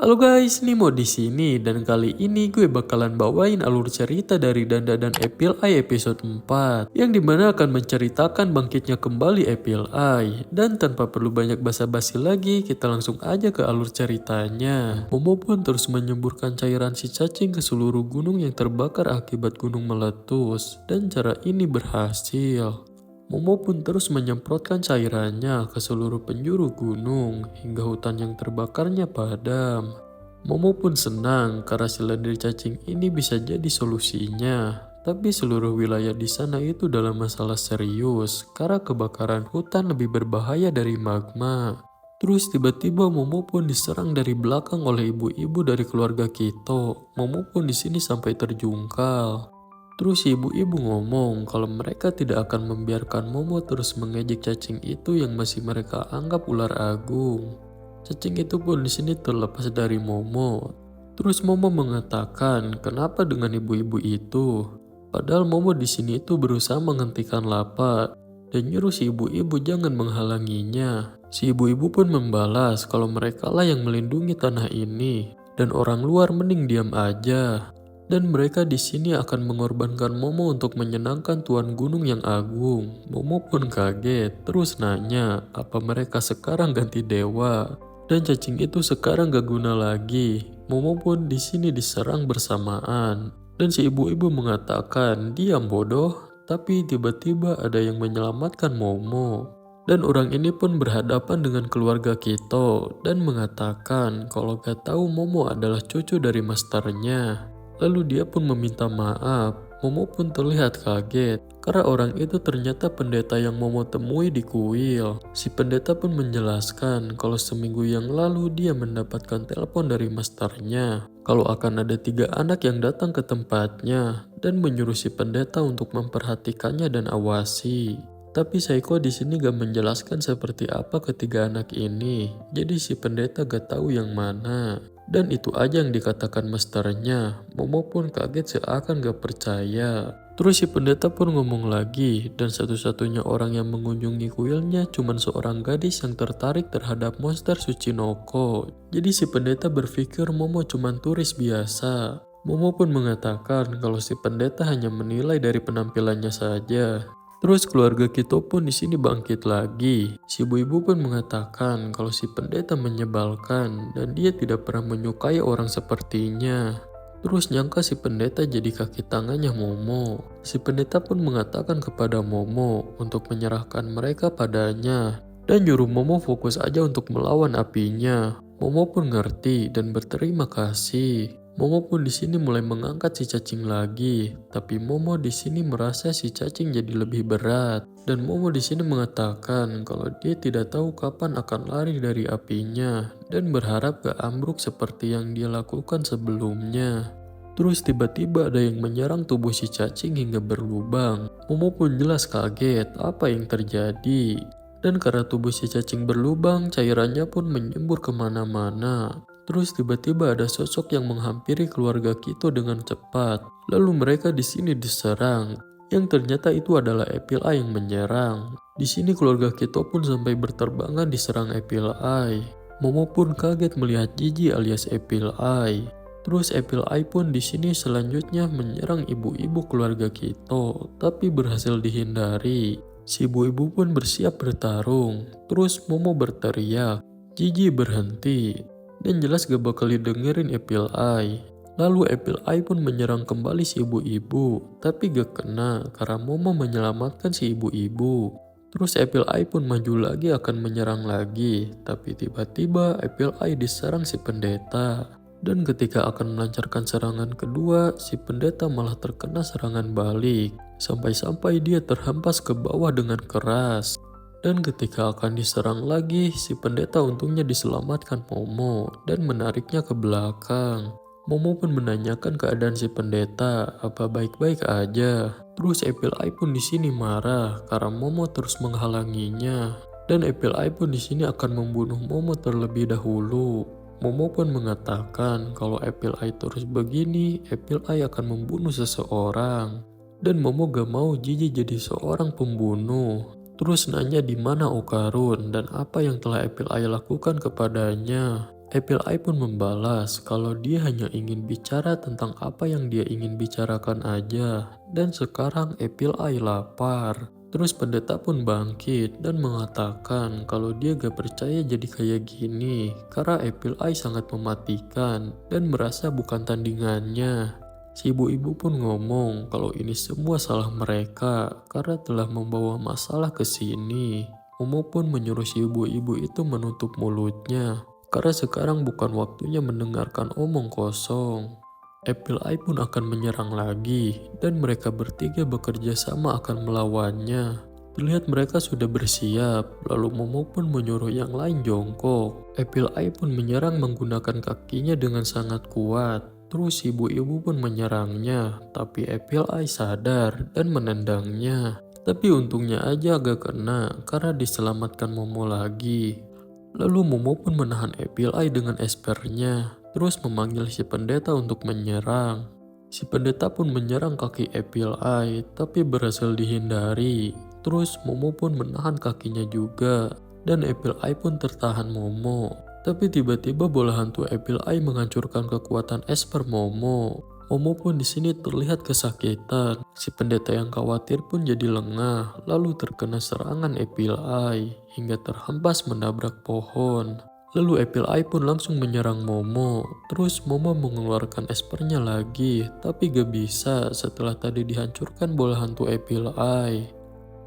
Halo guys, Nimo di sini dan kali ini gue bakalan bawain alur cerita dari Danda dan Epil Eye episode 4 yang dimana akan menceritakan bangkitnya kembali Epil Eye. Dan tanpa perlu banyak basa-basi lagi, kita langsung aja ke alur ceritanya. Momo pun terus menyemburkan cairan si cacing ke seluruh gunung yang terbakar akibat gunung meletus, dan cara ini berhasil. Momo pun terus menyemprotkan cairannya ke seluruh penjuru gunung hingga hutan yang terbakarnya padam. Momo pun senang karena si lendir cacing ini bisa jadi solusinya. Tapi seluruh wilayah di sana itu dalam masalah serius karena kebakaran hutan lebih berbahaya dari magma. Terus tiba-tiba Momo pun diserang dari belakang oleh ibu-ibu dari keluarga Kito. Momo pun di sini sampai terjungkal. Terus si ibu-ibu ngomong kalau mereka tidak akan membiarkan Momo terus mengejek cacing itu yang masih mereka anggap ular agung. Cacing itu pun di sini terlepas dari Momo. Terus Momo mengatakan kenapa dengan ibu-ibu itu. Padahal Momo di sini itu berusaha menghentikan lapak dan nyuruh si ibu-ibu jangan menghalanginya. Si ibu-ibu pun membalas kalau mereka lah yang melindungi tanah ini dan orang luar mending diam aja. Dan mereka di sini akan mengorbankan Momo untuk menyenangkan Tuan Gunung yang agung. Momo pun kaget, terus nanya, apa mereka sekarang ganti dewa? Dan cacing itu sekarang gak guna lagi. Momo pun di sini diserang bersamaan. Dan si ibu-ibu mengatakan, diam bodoh. Tapi tiba-tiba ada yang menyelamatkan Momo. Dan orang ini pun berhadapan dengan keluarga Kito dan mengatakan kalau gak tahu Momo adalah cucu dari masternya. Lalu dia pun meminta maaf. Momo pun terlihat kaget karena orang itu ternyata pendeta yang Momo temui di kuil. Si pendeta pun menjelaskan kalau seminggu yang lalu dia mendapatkan telepon dari masternya kalau akan ada 3 anak yang datang ke tempatnya dan menyuruh si pendeta untuk memperhatikannya dan awasi. Tapi Saiko di sini gak menjelaskan seperti apa ketiga anak ini, jadi si pendeta gak tahu yang mana. Dan itu aja yang dikatakan masternya. Momo pun kaget seakan gak percaya. Terus si pendeta pun ngomong lagi, dan satu-satunya orang yang mengunjungi kuilnya cuma seorang gadis yang tertarik terhadap monster Tsuchinoko. Jadi si pendeta berpikir Momo cuma turis biasa. Momo pun mengatakan kalau si pendeta hanya menilai dari penampilannya saja. Terus keluarga Kito pun di sini bangkit lagi. Si ibu-ibu pun mengatakan kalau si pendeta menyebalkan dan dia tidak pernah menyukai orang sepertinya. Terus nyangka si pendeta jadi kaki tangannya Momo. Si pendeta pun mengatakan kepada Momo untuk menyerahkan mereka padanya dan nyuruh Momo fokus aja untuk melawan apinya. Momo pun ngerti dan berterima kasih. Momo pun di sini mulai mengangkat si cacing lagi, tapi Momo di sini merasa si cacing jadi lebih berat. Dan Momo di sini mengatakan kalau dia tidak tahu kapan akan lari dari apinya dan berharap gak ambruk seperti yang dia lakukan sebelumnya. Terus tiba-tiba ada yang menyerang tubuh si cacing hingga berlubang. Momo pun jelas kaget apa yang terjadi. Dan karena tubuh si cacing berlubang, cairannya pun menyembur kemana-mana. Terus tiba-tiba ada sosok yang menghampiri keluarga Kito dengan cepat. Lalu mereka di sini diserang. Yang ternyata itu adalah Epil Eye yang menyerang. Di sini keluarga Kito pun sampai berterbangan diserang Epil Eye. Momo pun kaget melihat Jiji alias Epil Eye. Terus Epil Eye pun di sini selanjutnya menyerang ibu-ibu keluarga Kito, tapi berhasil dihindari. Si ibu-ibu pun bersiap bertarung. Terus Momo berteriak, Jiji berhenti. Dan jelas gak bakal didengerin Epil Eye. Lalu Epil Eye pun menyerang kembali si ibu-ibu, tapi gak kena karena Momo menyelamatkan si ibu-ibu. Terus Epil Eye pun maju lagi akan menyerang lagi, tapi tiba-tiba Epil Eye diserang si pendeta. Dan ketika akan melancarkan serangan kedua, si pendeta malah terkena serangan balik, sampai-sampai dia terhempas ke bawah dengan keras. Dan ketika akan diserang lagi, si pendeta untungnya diselamatkan Momo dan menariknya ke belakang. Momo pun menanyakan keadaan si pendeta, apa baik-baik aja. Terus Epil Eye pun di sini marah karena Momo terus menghalanginya. Dan Epil Eye pun di sini akan membunuh Momo terlebih dahulu. Momo pun mengatakan kalau Epil Eye terus begini, Epil Eye akan membunuh seseorang. Dan Momo gak mau Jiji jadi seorang pembunuh. Terus nanya di mana Okarun dan apa yang telah Epil Eye lakukan kepadanya. Apple Eye pun membalas kalau dia hanya ingin bicara tentang apa yang dia ingin bicarakan aja. Dan sekarang Apple Eye lapar. Terus pendeta pun bangkit dan mengatakan kalau dia gak percaya jadi kayak gini karena Apple Eye sangat mematikan dan merasa bukan tandingannya. Si ibu-ibu pun ngomong kalau ini semua salah mereka karena telah membawa masalah ke sini. Momo pun menyuruh si ibu-ibu itu menutup mulutnya karena sekarang bukan waktunya mendengarkan omong kosong. Apple Eye pun akan menyerang lagi dan mereka bertiga bekerja sama akan melawannya. Terlihat mereka sudah bersiap, lalu Momo pun menyuruh yang lain jongkok. Apple Eye pun menyerang menggunakan kakinya dengan sangat kuat. Terus ibu-ibu pun menyerangnya, tapi Apple Eye sadar dan menendangnya. Tapi untungnya aja agak kena karena diselamatkan Momo lagi. Lalu Momo pun menahan Apple Eye dengan espernya, terus memanggil si pendeta untuk menyerang. Si pendeta pun menyerang kaki Apple Eye, tapi berhasil dihindari. Terus Momo pun menahan kakinya juga, dan Apple Eye pun tertahan Momo. Tapi tiba-tiba bola hantu Apple Eye menghancurkan kekuatan esper Momo. Momo pun di sini terlihat kesakitan. Si pendeta yang khawatir pun jadi lengah, lalu terkena serangan Apple Eye hingga terhempas menabrak pohon. Lalu Apple Eye pun langsung menyerang Momo. Terus Momo mengeluarkan espernya lagi, tapi gak bisa setelah tadi dihancurkan bola hantu Apple Eye.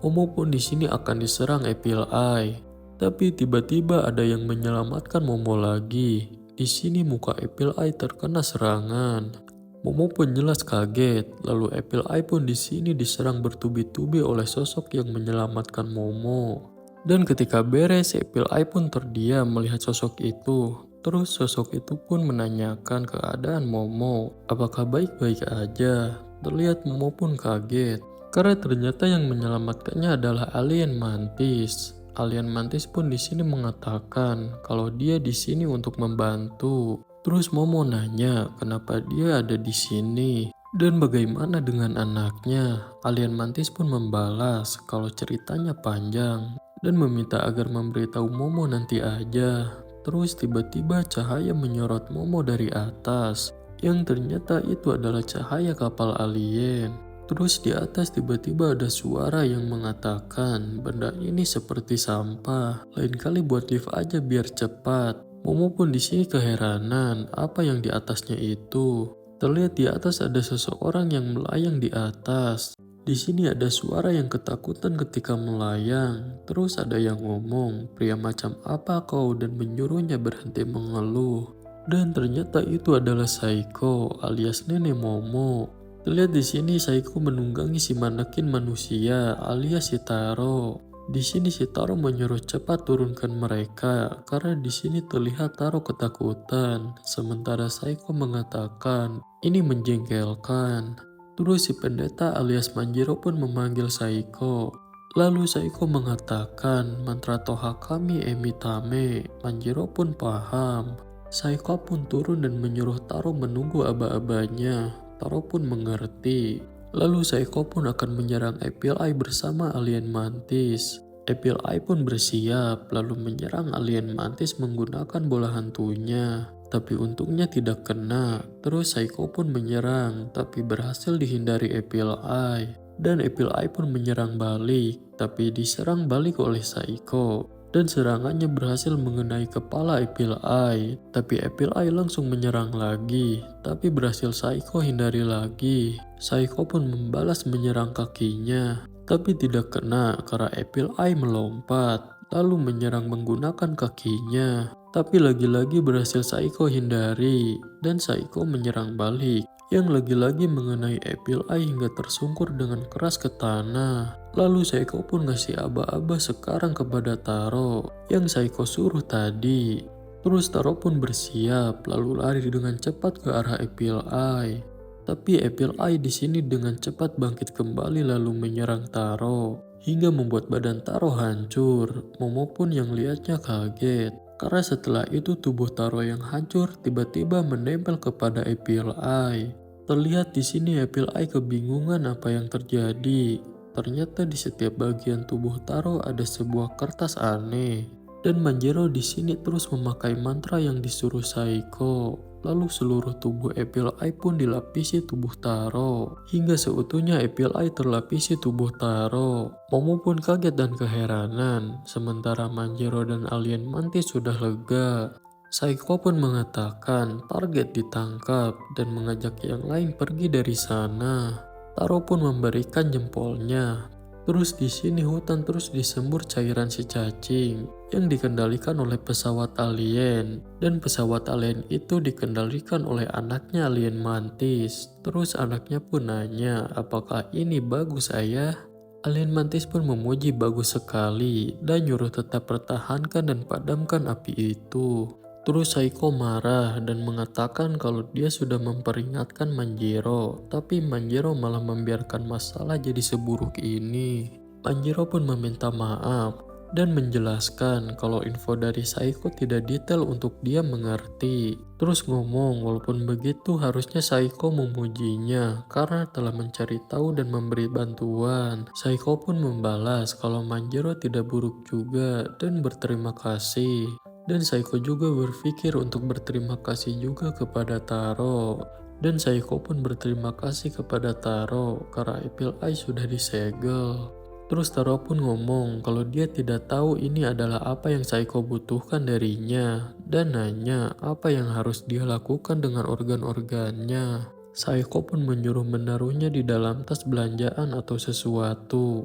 Momo pun di sini akan diserang Apple Eye, tapi tiba-tiba ada yang menyelamatkan Momo lagi. Di sini muka Apple Eye terkena serangan. Momo pun jelas kaget, lalu Apple Eye pun di sini diserang bertubi-tubi oleh sosok yang menyelamatkan Momo. Dan ketika beres, Apple Eye pun terdiam melihat sosok itu. Terus sosok itu pun menanyakan keadaan Momo, apakah baik-baik aja. Terlihat Momo pun kaget, karena ternyata yang menyelamatkannya adalah alien mantis. Alien mantis pun di sini mengatakan kalau dia di sini untuk membantu. Terus Momo nanya kenapa dia ada di sini dan bagaimana dengan anaknya. Alien mantis pun membalas kalau ceritanya panjang dan meminta agar memberitahu Momo nanti aja. Terus tiba-tiba cahaya menyorot Momo dari atas, yang ternyata itu adalah cahaya kapal alien. Terus di atas tiba-tiba ada suara yang mengatakan benda ini seperti sampah, lain kali buat lift aja biar cepat. Momo pun di sini keheranan apa yang di atasnya itu. Terlihat di atas ada seseorang yang melayang di atas. Di sini ada suara yang ketakutan ketika melayang. Terus ada yang ngomong, pria macam apa kau, dan menyuruhnya berhenti mengeluh. Dan ternyata itu adalah Saiko alias nenek Momo. Terlihat di sini Saiko menunggangi si manekin manusia alias si Taro. Di sini si Taro menyuruh cepat turunkan mereka karena di sini terlihat Taro ketakutan. Sementara Saiko mengatakan ini menjengkelkan. Terus si pendeta alias Manjiro pun memanggil Saiko. Lalu Saiko mengatakan mantra toha kami emitame. Manjiro pun paham. Saiko pun turun dan menyuruh Taro menunggu aba-abanya. Taro pun mengerti. Lalu Saiko pun akan menyerang Apple Eye bersama alien mantis. Apple Eye pun bersiap lalu menyerang alien mantis menggunakan bola hantunya. Tapi untungnya tidak kena. Terus Saiko pun menyerang tapi berhasil dihindari Apple Eye. Dan Apple Eye pun menyerang balik tapi diserang balik oleh Saiko. Dan serangannya berhasil mengenai kepala Apple Eye. Tapi Apple Eye langsung menyerang lagi. Tapi berhasil Saiko hindari lagi. Saiko pun membalas menyerang kakinya. Tapi tidak kena karena Apple Eye melompat. Lalu menyerang menggunakan kakinya. Tapi lagi-lagi berhasil Saiko hindari. Dan Saiko menyerang balik. Yang lagi-lagi mengenai Apple Eye hingga tersungkur dengan keras ke tanah. Lalu Saiko pun ngasih aba-aba sekarang kepada Taro yang Saiko suruh tadi. Terus Taro pun bersiap lalu lari dengan cepat ke arah Apple Eye. Tapi Apple Eye di sini dengan cepat bangkit kembali lalu menyerang Taro hingga membuat badan Taro hancur. Momo pun yang lihatnya kaget karena setelah itu tubuh Taro yang hancur tiba-tiba menempel kepada Apple Eye. Terlihat di sini Apple Eye kebingungan apa yang terjadi. Ternyata di setiap bagian tubuh Taro ada sebuah kertas aneh. Dan Manjiro di sini terus memakai mantra yang disuruh Saiko. Lalu seluruh tubuh Apple Eye pun dilapisi tubuh Taro. Hingga seutuhnya Apple Eye terlapisi tubuh Taro. Momo pun kaget dan keheranan. Sementara Manjiro dan alien mantis sudah lega. Saiko pun mengatakan target ditangkap dan mengajak yang lain pergi dari sana. Taro pun memberikan jempolnya. Terus di sini hutan terus disembur cairan si cacing yang dikendalikan oleh pesawat alien, dan pesawat alien itu dikendalikan oleh anaknya alien mantis. Terus anaknya pun nanya, apakah ini bagus ayah? Alien mantis pun memuji bagus sekali dan nyuruh tetap pertahankan dan padamkan api itu. Terus Saiko marah dan mengatakan kalau dia sudah memperingatkan Manjiro, tapi Manjiro malah membiarkan masalah jadi seburuk ini. Manjiro pun meminta maaf dan menjelaskan kalau info dari Saiko tidak detail untuk dia mengerti. Terus ngomong walaupun begitu harusnya Saiko memujinya karena telah mencari tahu dan memberi bantuan. Saiko pun membalas kalau Manjiro tidak buruk juga dan berterima kasih. Dan Saiko juga berpikir untuk berterima kasih juga kepada Taro. Dan Saiko pun berterima kasih kepada Taro karena Apple Eye sudah disegel. Terus Taro pun ngomong kalau dia tidak tahu ini adalah apa yang Saiko butuhkan darinya. Dan nanya apa yang harus dia lakukan dengan organ-organnya. Saiko pun menyuruh menaruhnya di dalam tas belanjaan atau sesuatu.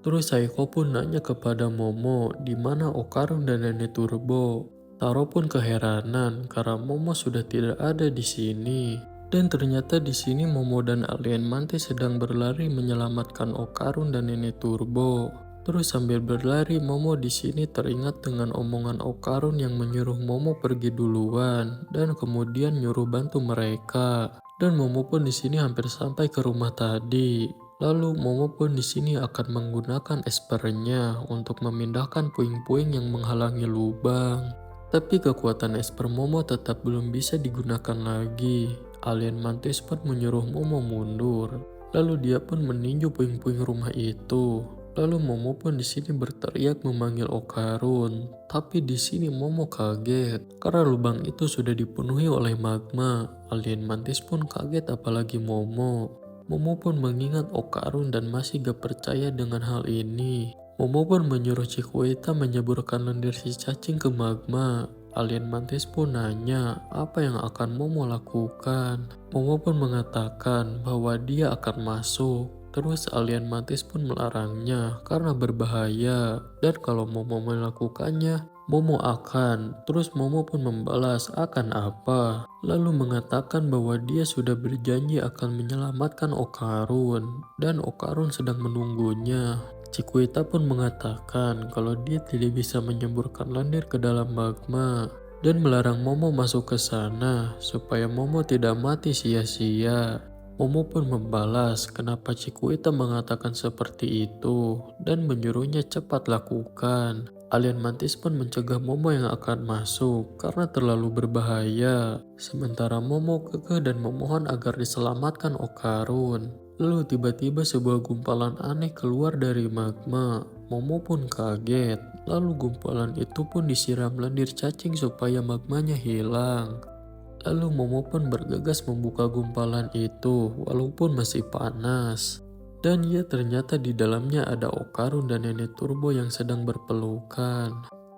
Terus Saiko pun nanya kepada Momo di mana Okarun dan Nenek Turbo. Taro pun keheranan karena Momo sudah tidak ada di sini. Dan ternyata di sini Momo dan alien mantis sedang berlari menyelamatkan Okarun dan Nenek Turbo. Terus sambil berlari Momo di sini teringat dengan omongan Okarun yang menyuruh Momo pergi duluan dan kemudian nyuruh bantu mereka. Dan Momo pun di sini hampir sampai ke rumah tadi. Lalu Momo pun di sini akan menggunakan espernya untuk memindahkan puing-puing yang menghalangi lubang. Tapi kekuatan esper Momo tetap belum bisa digunakan lagi. Alien mantis pun menyuruh Momo mundur. Lalu dia pun meninju puing-puing rumah itu. Lalu Momo pun di sini berteriak memanggil Okarun. Tapi di sini Momo kaget karena lubang itu sudah dipenuhi oleh magma. Alien mantis pun kaget apalagi Momo. Momo pun mengingat Okarun dan masih gak percaya dengan hal ini. Momo pun menyuruh Chiquita menyeburkan lendir si cacing ke magma. Alien mantis pun nanya apa yang akan Momo lakukan. Momo pun mengatakan bahwa dia akan masuk. Terus alien mantis pun melarangnya karena berbahaya. Dan kalau Momo melakukannya, Momo akan. Terus Momo pun membalas akan apa. Lalu mengatakan bahwa dia sudah berjanji akan menyelamatkan Okarun. Dan Okarun sedang menunggunya. Chiquita pun mengatakan kalau dia tidak bisa menyemburkan lendir ke dalam magma. Dan melarang Momo masuk ke sana supaya Momo tidak mati sia-sia. Momo pun membalas kenapa Chiquita mengatakan seperti itu dan menyuruhnya cepat lakukan. Alien mantis pun mencegah Momo yang akan masuk karena terlalu berbahaya. Sementara Momo kekeh dan memohon agar diselamatkan Okarun. Lalu tiba-tiba sebuah gumpalan aneh keluar dari magma. Momo pun kaget. Lalu gumpalan itu pun disiram lendir cacing supaya magmanya hilang. Lalu Momo pun bergegas membuka gumpalan itu walaupun masih panas. Dan ya ternyata di dalamnya ada Okarun dan Nenek Turbo yang sedang berpelukan.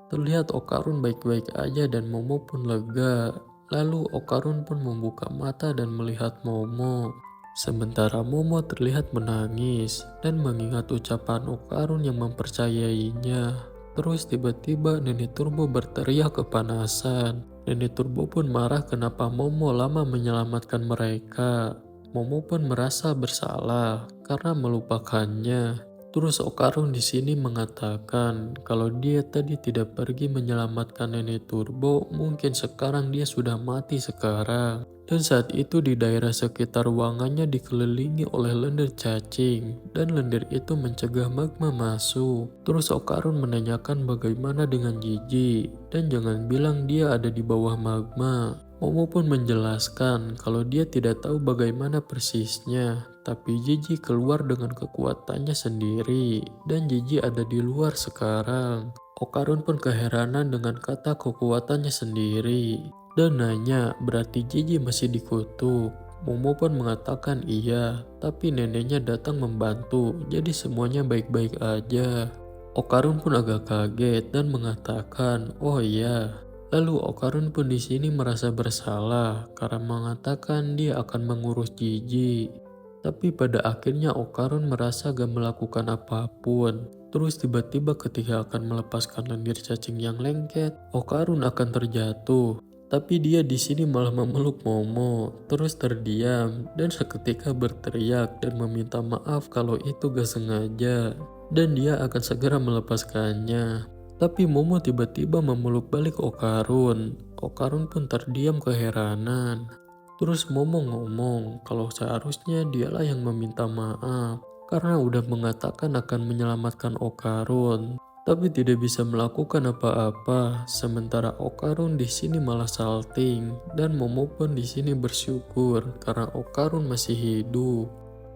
Terlihat Okarun baik-baik aja dan Momo pun lega. Lalu Okarun pun membuka mata dan melihat Momo. Sementara Momo terlihat menangis dan mengingat ucapan Okarun yang mempercayainya. Terus tiba-tiba Nenek Turbo berteriak kepanasan. Nenek Turbo pun marah kenapa Momo lama menyelamatkan mereka. Momo pun merasa bersalah karena melupakannya. Terus Okarun di sini mengatakan kalau dia tadi tidak pergi menyelamatkan Nenek Turbo, mungkin sekarang dia sudah mati sekarang. Dan saat itu di daerah sekitar ruangannya dikelilingi oleh lendir cacing dan lendir itu mencegah magma masuk. Terus Okarun menanyakan bagaimana dengan Jiji dan jangan bilang dia ada di bawah magma. Momo pun menjelaskan kalau dia tidak tahu bagaimana persisnya, tapi Jiji keluar dengan kekuatannya sendiri dan Jiji ada di luar sekarang. Okarun pun keheranan dengan kata kekuatannya sendiri dan nanya berarti Jiji masih dikutuk. Momo pun mengatakan iya, tapi neneknya datang membantu, jadi semuanya baik-baik aja. Okarun pun agak kaget dan mengatakan, "Oh iya." Lalu Okarun pun di sini merasa bersalah karena mengatakan dia akan mengurus Jiji. Tapi pada akhirnya Okarun merasa gak melakukan apapun. Terus tiba-tiba ketika akan melepaskan lendir cacing yang lengket, Okarun akan terjatuh. Tapi dia di sini malah memeluk Momo, terus terdiam dan seketika berteriak dan meminta maaf kalau itu gak sengaja. Dan dia akan segera melepaskannya. Tapi Momo tiba-tiba memeluk balik Okarun. Okarun pun terdiam keheranan. Terus Momo ngomong kalau seharusnya dialah yang meminta maaf karena udah mengatakan akan menyelamatkan Okarun, tapi tidak bisa melakukan apa-apa. Sementara Okarun di sini malah salting dan Momo pun di sini bersyukur karena Okarun masih hidup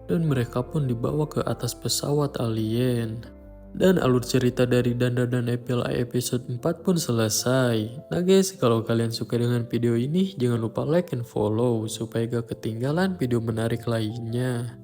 dan mereka pun dibawa ke atas pesawat alien. Dan alur cerita dari Danda dan EPLI episode 4 pun selesai. Nah guys, kalau kalian suka dengan video ini, jangan lupa like and follow supaya gak ketinggalan video menarik lainnya.